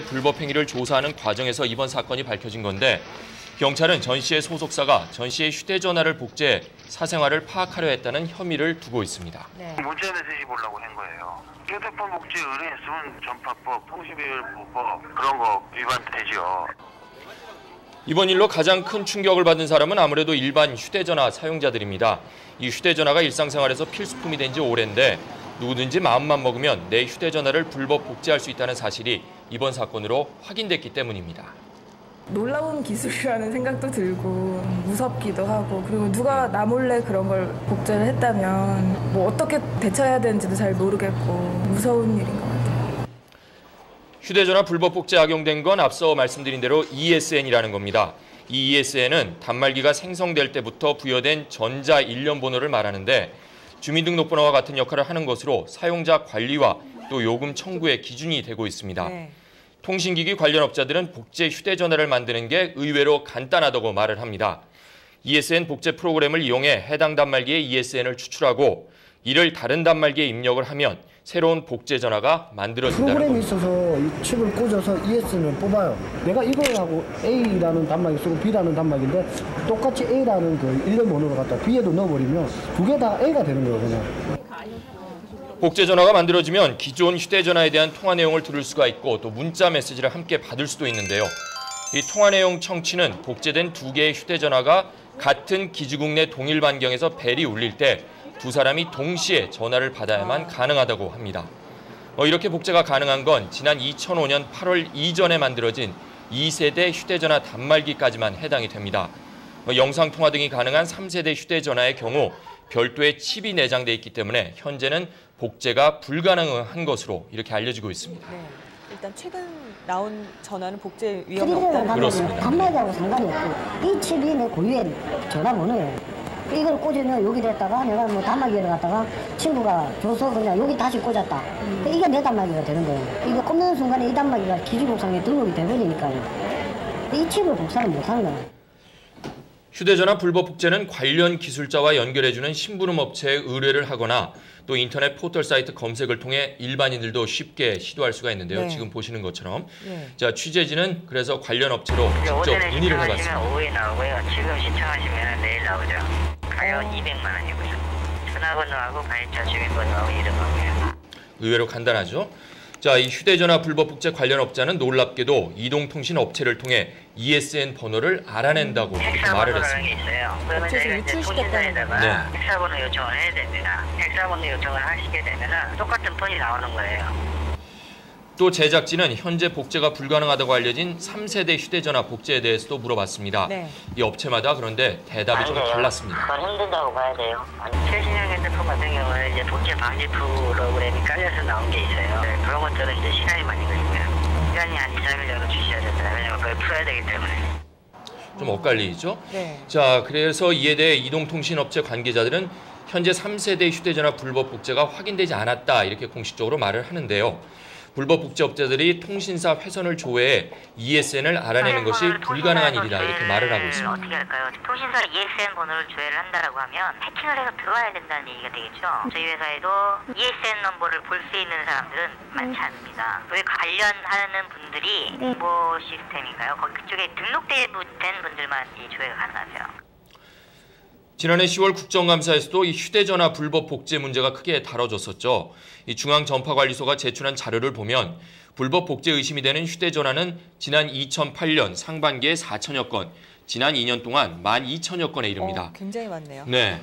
불법 행위를 조사하는 과정에서 이번 사건이 밝혀진 건데 경찰은 전 씨의 소속사가 전 씨의 휴대전화를 복제해 사생활을 파악하려 했다는 혐의를 두고 있습니다. 네. 문자 메시지 보려고 한 거예요. 휴대폰 복제 의뢰했으면 전파법, 통신비밀보호법 그런 거 위반되죠. 이번 일로 가장 큰 충격을 받은 사람은 아무래도 일반 휴대전화 사용자들입니다. 이 휴대전화가 일상생활에서 필수품이 된 지 오랜데 누구든지 마음만 먹으면 내 휴대전화를 불법 복제할 수 있다는 사실이 이번 사건으로 확인됐기 때문입니다. 놀라운 기술이라는 생각도 들고 무섭기도 하고 그리고 누가 나 몰래 그런 걸 복제를 했다면 뭐 어떻게 대처해야 되는지도 잘 모르겠고 무서운 일인 것 같아요. 휴대전화 불법 복제 악용된 건 앞서 말씀드린 대로 ESN이라는 겁니다. 이 ESN은 단말기가 생성될 때부터 부여된 전자 일련 번호를 말하는데 주민등록번호와 같은 역할을 하는 것으로 사용자 관리와 또 요금 청구의 기준이 되고 있습니다. 네. 통신기기 관련 업자들은 복제 휴대전화를 만드는 게 의외로 간단하다고 말을 합니다. ESN 복제 프로그램을 이용해 해당 단말기에 ESN을 추출하고 이를 다른 단말기에 입력을 하면 새로운 복제 전화가 만들어진다는 프로그램이 겁니다. 있어서 이 칩을 꽂아서 ESN을 뽑아요. 내가 이거하고 A라는 단말기 쓰고 B라는 단말기인데 똑같이 A라는 그 일련 번호를 갖다 B에도 넣어버리면 두 개 다 A가 되는 거예요, 그냥. 복제 전화가 만들어지면 기존 휴대전화에 대한 통화 내용을 들을 수가 있고 또 문자 메시지를 함께 받을 수도 있는데요. 이 통화 내용 청취는 복제된 두 개의 휴대전화가 같은 기지국 내 동일 반경에서 벨이 울릴 때 두 사람이 동시에 전화를 받아야만 가능하다고 합니다. 이렇게 복제가 가능한 건 지난 2005년 8월 이전에 만들어진 2세대 휴대전화 단말기까지만 해당이 됩니다. 영상통화 등이 가능한 3세대 휴대전화의 경우 별도의 칩이 내장돼 있기 때문에 현재는 복제가 불가능한 것으로 이렇게 알려지고 있습니다. 네. 일단 최근 나온 전화는 복제 위험이 없다는 그렇습니다. 단말기하고 상관이 없고 이 칩이 내 고유의 전화번호예요. 이걸 꽂으면 여기 됐다가 내가 뭐 단말기를 갖다가 친구가 줘서 그냥 여기 다시 꽂았다. 이게 내 단말기가 되는 거예요. 이거 꽂는 순간에 이 단말기가 기지국상에 등록이 돼버리니까요. 이 칩을 복사를 못하는 거예요. 휴대전화 불법 복제는 관련 기술자와 연결해주는 심부름 업체에 의뢰를 하거나 또 인터넷 포털 사이트 검색을 통해 일반인들도 쉽게 시도할 수가 있는데요. 네. 지금 보시는 것처럼. 네. 자, 취재진은 그래서 관련 업체로 직접 문의를 해봤습니다. 신청하시면 오후에 나오고요. 지금 신청하시면 내일 나오죠. 가격은 200만 원이고요. 전화번호하고 가입자 주민번호하고 이름하고요. 의외로 간단하죠. 자, 이 휴대전화 불법 복제 관련 업자는 놀랍게도 이동통신 업체를 통해 ESN 번호를 알아낸다고 이렇게 말을 했습니다. 그러면 저희가 이제 통신사에다가 헬사번호 요청을 해야 됩니다. 헬사번호 요청을 하시게 되면 똑같은 폰이 나오는 거예요. 또 제작진은 현재 복제가 불가능하다고 알려진 3세대 휴대전화 복제에 대해서도 물어봤습니다. 네. 이 업체마다 그런데 대답이 좀 달랐습니다. 그건 힘들다고 봐야 돼요. 최신형 핸드폰 같은 경우는 이제 복제 방지 프로그램이 깔려서 나온 게 있어요. 네, 그런 것들은 이제 시간이 많이 걸리고요. 시간이 한 2, 3일 정도 주셔야 된다. 왜냐면 그걸 풀어야 되기 때문에. 좀 엇갈리죠? 네. 자, 그래서 이에 대해 이동통신업체 관계자들은 현재 3세대 휴대전화 불법 복제가 확인되지 않았다 이렇게 공식적으로 말을 하는데요. 불법 복제 업자들이 통신사 회선을 조회해 ESN을 알아내는 것이 불가능한 일이다 이렇게 말을 하고 있습니다. 어떻게 할까요? 통신사 ESN 번호를 조회를 한다라고 하면 해킹을 해서 들어와야 된다는 얘기가 되겠죠. 저희 회사에도 ESN 넘버를 볼 수 있는 사람들은 많지 않습니다. 왜 관련하는 분들이 뭐 시스템인가요? 거기 그쪽에 등록된 분들만 이 조회가 가능하죠. 지난해 10월 국정감사에서도 이 휴대전화 불법 복제 문제가 크게 다뤄졌었죠. 이 중앙전파관리소가 제출한 자료를 보면 불법 복제 의심이 되는 휴대전화는 지난 2008년 상반기에 4천여 건, 지난 2년 동안 12,000여 건에 이릅니다. 굉장히 많네요. 네,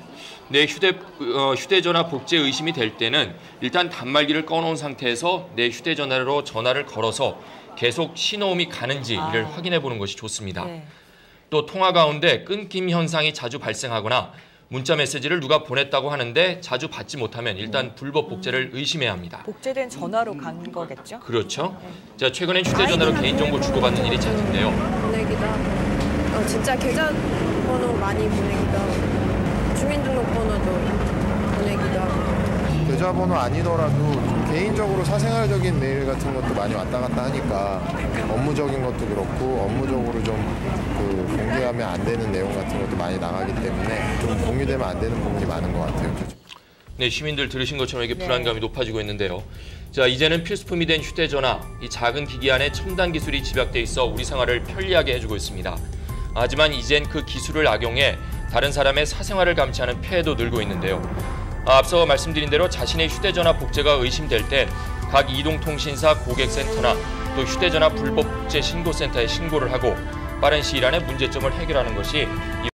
내 휴대전화 복제 의심이 될 때는 일단 단말기를 꺼놓은 상태에서 내 휴대전화로 전화를 걸어서 계속 신호음이 가는지 이를 확인해 보는 것이 좋습니다. 네. 또 통화 가운데 끊김 현상이 자주 발생하거나 문자 메시지를 누가 보냈다고 하는데 자주 받지 못하면 일단 불법 복제를 의심해야 합니다. 복제된 전화로 간 거겠죠? 그렇죠. 자, 최근엔 휴대전화로 개인정보 주고받는 일이 잦은데요. 보내기도 하고 진짜 계좌번호 많이 보내기도 하고 주민등록번호도 보내기도 하고 계좌번호 아니더라도 좀 개인적으로 사생활적인 메일 같은 것도 많이 왔다 갔다 하니까 업무적인 것도 그렇고 업무적으로 좀 공개하면 안 되는 내용 같은 것도 많이 나가기 때문에 좀 공유되면 안 되는 부분이 많은 것 같아요. 네, 시민들 들으신 것처럼 이게 불안감이 높아지고 있는데요. 자, 이제는 필수품이 된 휴대전화, 이 작은 기기 안에 첨단 기술이 집약돼 있어 우리 생활을 편리하게 해주고 있습니다. 하지만 이젠 그 기술을 악용해 다른 사람의 사생활을 감시하는 폐해도 늘고 있는데요. 앞서 말씀드린 대로 자신의 휴대전화 복제가 의심될 땐 각 이동통신사 고객센터나 또 휴대전화 불법 복제 신고센터에 신고를 하고 빠른 시일 안에 문제점을 해결하는 것이